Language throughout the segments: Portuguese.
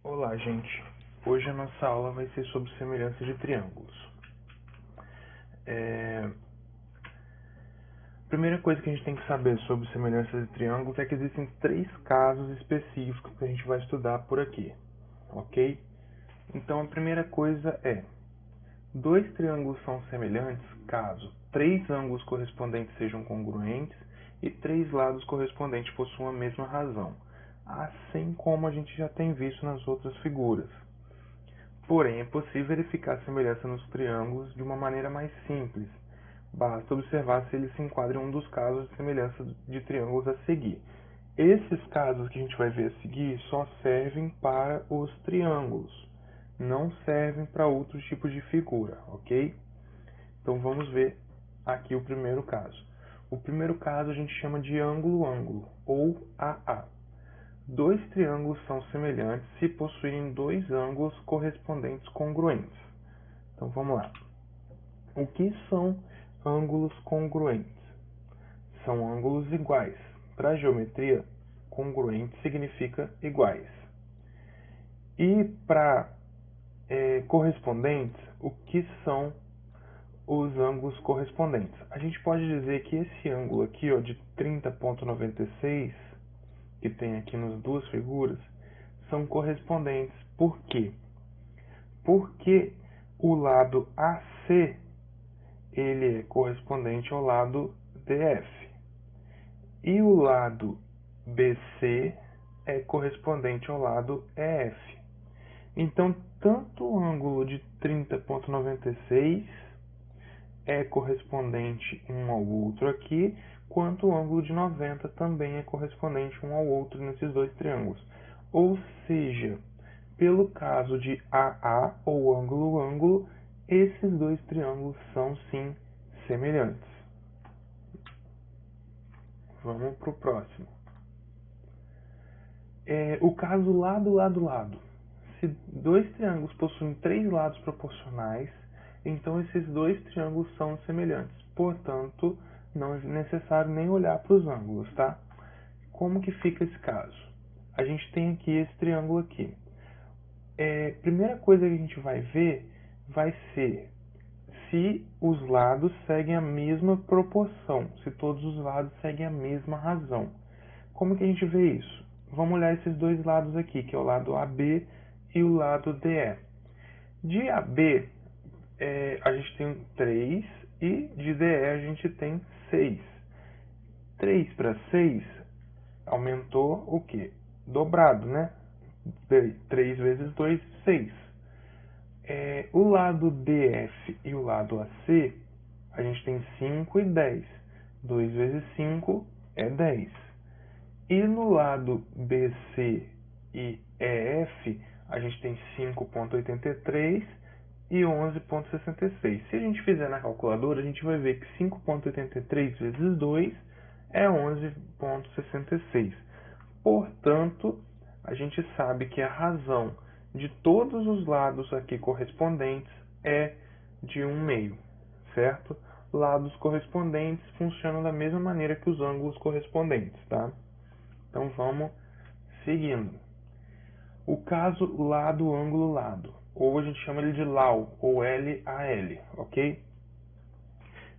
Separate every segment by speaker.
Speaker 1: Olá, gente. Hoje a nossa aula vai ser sobre semelhança de triângulos. A primeira coisa que a gente tem que saber sobre semelhança de triângulos é que existem 3 casos específicos que a gente vai estudar por aqui, ok? Então, a primeira coisa é: 2 triângulos são semelhantes caso 3 ângulos correspondentes sejam congruentes e 3 lados correspondentes possuam a mesma razão, assim como a gente já tem visto nas outras figuras. Porém, é possível verificar a semelhança nos triângulos de uma maneira mais simples. Basta observar se eles se enquadram em um dos casos de semelhança de triângulos a seguir. Esses casos que a gente vai ver a seguir só servem para os triângulos, não servem para outros tipos de figura, ok? Então vamos ver aqui o primeiro caso. O primeiro caso a gente chama de ângulo-ângulo, ou AA. 2 triângulos são semelhantes se possuírem 2 ângulos correspondentes congruentes. Então vamos lá. O que são ângulos congruentes? São ângulos iguais. Para a geometria, congruente significa iguais. E para correspondentes, o que são os ângulos correspondentes? A gente pode dizer que esse ângulo aqui, ó, de 30,96, que tem aqui nas duas figuras, são correspondentes. Por quê? Porque o lado AC ele é correspondente ao lado DF. E o lado BC é correspondente ao lado EF. Então, tanto o ângulo de 30,96 é correspondente um ao outro aqui, quanto o ângulo de 90 também é correspondente um ao outro nesses dois triângulos. Ou seja, pelo caso de AA, ou ângulo-ângulo, esses dois triângulos são sim semelhantes. Vamos para o próximo. O caso lado-lado-lado. Se dois triângulos possuem 3 lados proporcionais, então esses dois triângulos são semelhantes. Portanto, não é necessário nem olhar para os ângulos, tá? Como que fica esse caso? A gente tem aqui esse triângulo aqui. Primeira coisa que a gente vai ver vai ser se os lados seguem a mesma proporção, se todos os lados seguem a mesma razão. Como que a gente vê isso? Vamos olhar esses dois lados aqui, que é o lado AB e o lado DE. De AB, a gente tem 3 e de DE a gente tem 6. 3 para 6 aumentou o quê? Dobrado, né? 3 vezes 2, 6. O lado DF e o lado AC, a gente tem 5 e 10. 2 vezes 5 é 10. E no lado BC e EF, a gente tem 5,83 e 11,66. Se a gente fizer na calculadora, a gente vai ver que 5,83 vezes 2 é 11,66. Portanto, a gente sabe que a razão de todos os lados aqui correspondentes é de 1/2, certo? Lados correspondentes funcionam da mesma maneira que os ângulos correspondentes, tá? Então vamos seguindo. O caso lado, ângulo, lado, ou a gente chama ele de LAL, ou LAL, ok?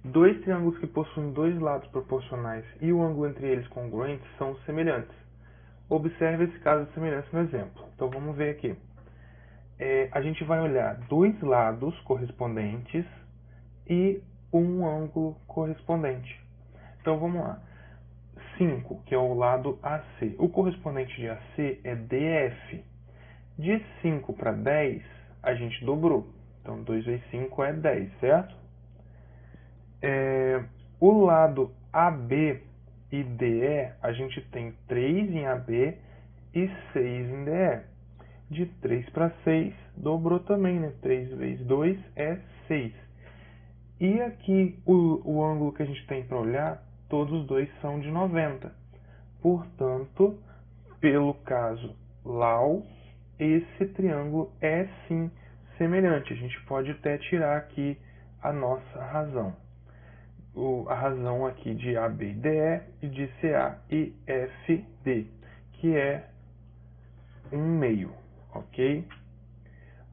Speaker 1: 2 triângulos que possuem 2 lados proporcionais e o ângulo entre eles congruente são semelhantes. Observe esse caso de semelhança no exemplo. Então vamos ver aqui. A gente vai olhar 2 lados correspondentes e um ângulo correspondente. Então vamos lá. 5, que é o lado AC. O correspondente de AC é DF. De 5 para 10, a gente dobrou. Então 2 vezes 5 é 10, certo? O lado AB e DE, a gente tem 3 em AB e 6 em DE. De 3 para 6, dobrou também, né? 3 vezes 2 é 6. E aqui, o ângulo que a gente tem para olhar, todos os dois são de 90. Portanto, pelo caso LAU, esse triângulo é sim semelhante. A gente pode até tirar aqui a nossa razão. A razão aqui de AB e DE e de CA e FD, que é 1/2, ok?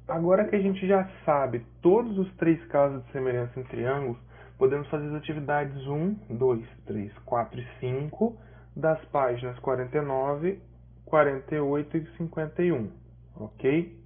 Speaker 1: Agora que a gente já sabe todos os 3 casos de semelhança em triângulos, podemos fazer as atividades 1, 2, 3, 4 e 5 das páginas 49, 48 e 51, ok?